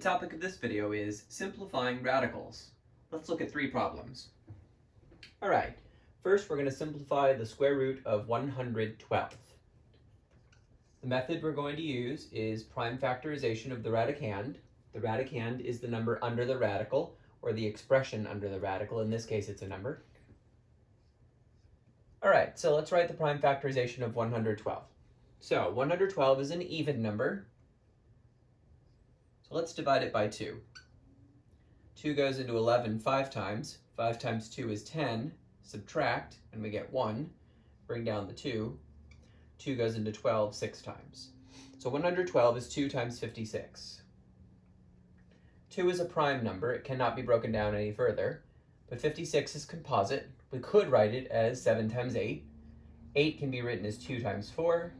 topic of this video is simplifying radicals. Let's look at 3 problems. Alright, first we're going to simplify the square root of 112th. The method we're going to use is prime factorization of the radicand. The radicand is the number under the radical, or the expression under the radical. In this case, it's a number. Alright, so let's write the prime factorization of 112. So 112 is an even number. So let's divide it by 2. 2 goes into 11 5 times. 5 times 2 is 10. Subtract, and we get 1. Bring down the 2. 2 goes into 12 6 times. So 112 is 2 times 56. 2 is a prime number. It cannot be broken down any further. But 56 is composite. We could write it as 7 times 8. 8 can be written as 2 times 4.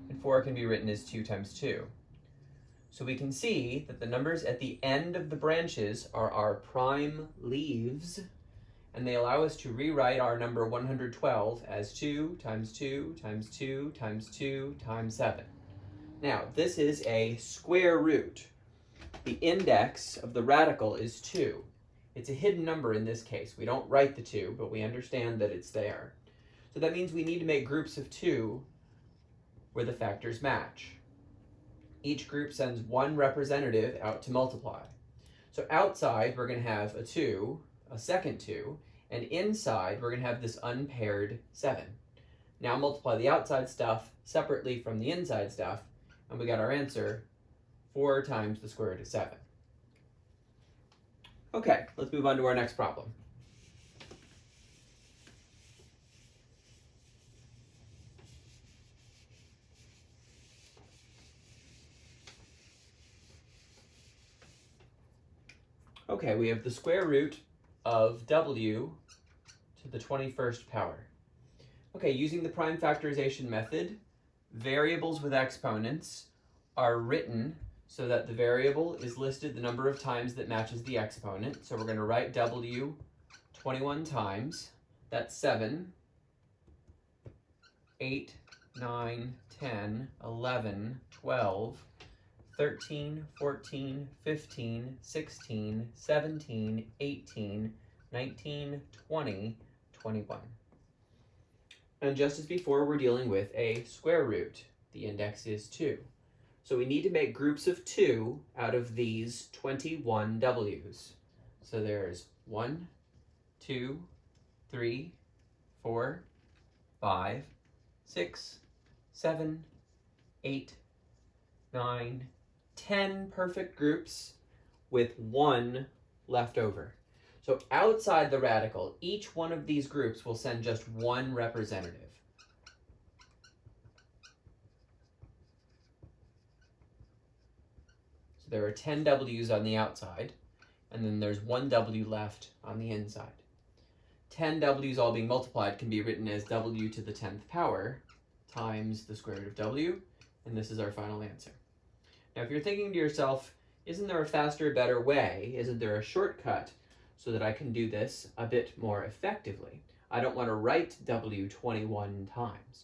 And 4 can be written as 2 times 2. So we can see that the numbers at the end of the branches are our prime leaves, and they allow us to rewrite our number 112 as 2 times 2 times 2 times 2 times 7. Now, this is a square root. The index of the radical is 2. It's a hidden number in this case. We don't write the 2, but we understand that it's there. So that means we need to make groups of 2 where the factors match. Each group sends one representative out to multiply. So outside, we're going to have a 2, a second 2, and inside, we're going to have this unpaired 7. Now multiply the outside stuff separately from the inside stuff, and we got our answer, 4 times the square root of 7. Okay, let's move on to our next problem. Okay, we have the square root of w to the 21st power. Okay, using the prime factorization method, variables with exponents are written so that the variable is listed the number of times that matches the exponent. So we're going to write w 21 times. That's 7, 8, 9, 10, 11, 12, 13, 14, 15, 16, 17, 18, 19, 20, 21. And just as before, we're dealing with a square root. The index is 2. So we need to make groups of 2 out of these 21 w's. So there's 1, 2, 3, 4, 5, 6, 7, 8, 9, 10 perfect groups with 1 left over. So outside the radical, each one of these groups will send just 1 representative. So there are 10 w's on the outside, and then there's 1 w left on the inside. 10 w's all being multiplied can be written as w to the 10th power times the square root of w, and this is our final answer. Now, if you're thinking to yourself, isn't there a faster, better way? Isn't there a shortcut so that I can do this a bit more effectively? I don't want to write w 21 times.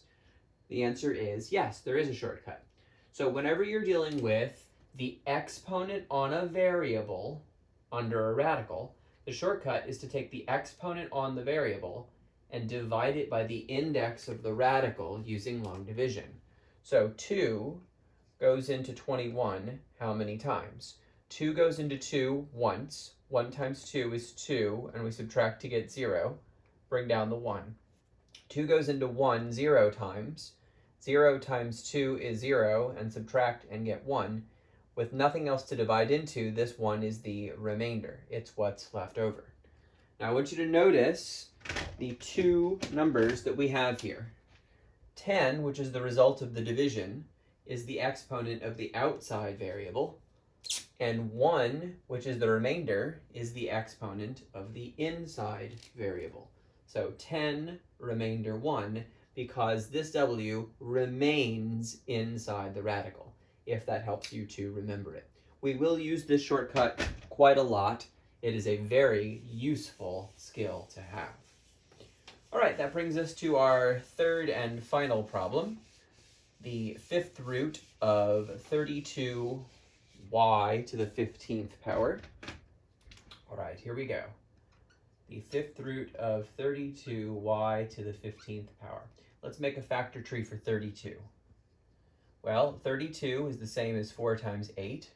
The answer is yes, there is a shortcut. So whenever you're dealing with the exponent on a variable under a radical, the shortcut is to take the exponent on the variable and divide it by the index of the radical using long division. So 2 goes into 21 how many times? 2 goes into 2 once. 1 times 2 is 2, and we subtract to get 0. Bring down the 1. 2 goes into 1 0 times. 0 times 2 is 0, and subtract and get 1. With nothing else to divide into, this 1 is the remainder. It's what's left over. Now I want you to notice the 2 numbers that we have here. 10, which is the result of the division, is the exponent of the outside variable, and 1, which is the remainder, is the exponent of the inside variable. So 10 remainder 1, because this w remains inside the radical, if that helps you to remember it. We will use this shortcut quite a lot. It is a very useful skill to have. All right, that brings us to our third and final problem. The fifth root of 32 y to the 15th power. All right, here we go. The 5th root of 32y to the 15th power. Let's make a factor tree for 32. Well, 32 is the same as 4 times 8.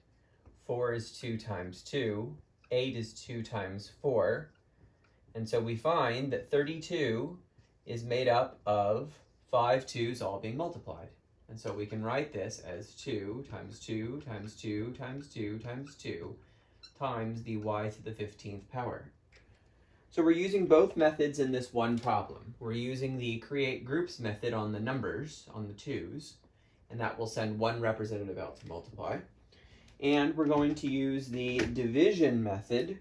4 is 2 times 2. 8 is 2 times 4. And so we find that 32 is made up of 5 2's all being multiplied. And so we can write this as 2 times 2 times 2 times 2 times 2 times the y to the 15th power. So we're using both methods in this one problem. We're using the create groups method on the numbers, on the 2's, and that will send one representative out to multiply. And we're going to use the division method,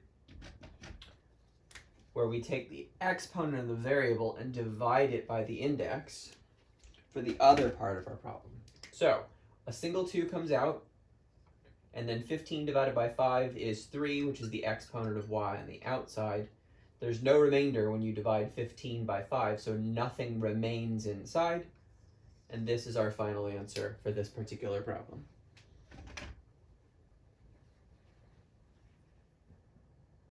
where we take the exponent of the variable and divide it by the index for the other part of our problem. So a single 2 comes out, and then 15 divided by 5 is 3, which is the exponent of y on the outside. There's no remainder when you divide 15 by 5, so nothing remains inside. And this is our final answer for this particular problem.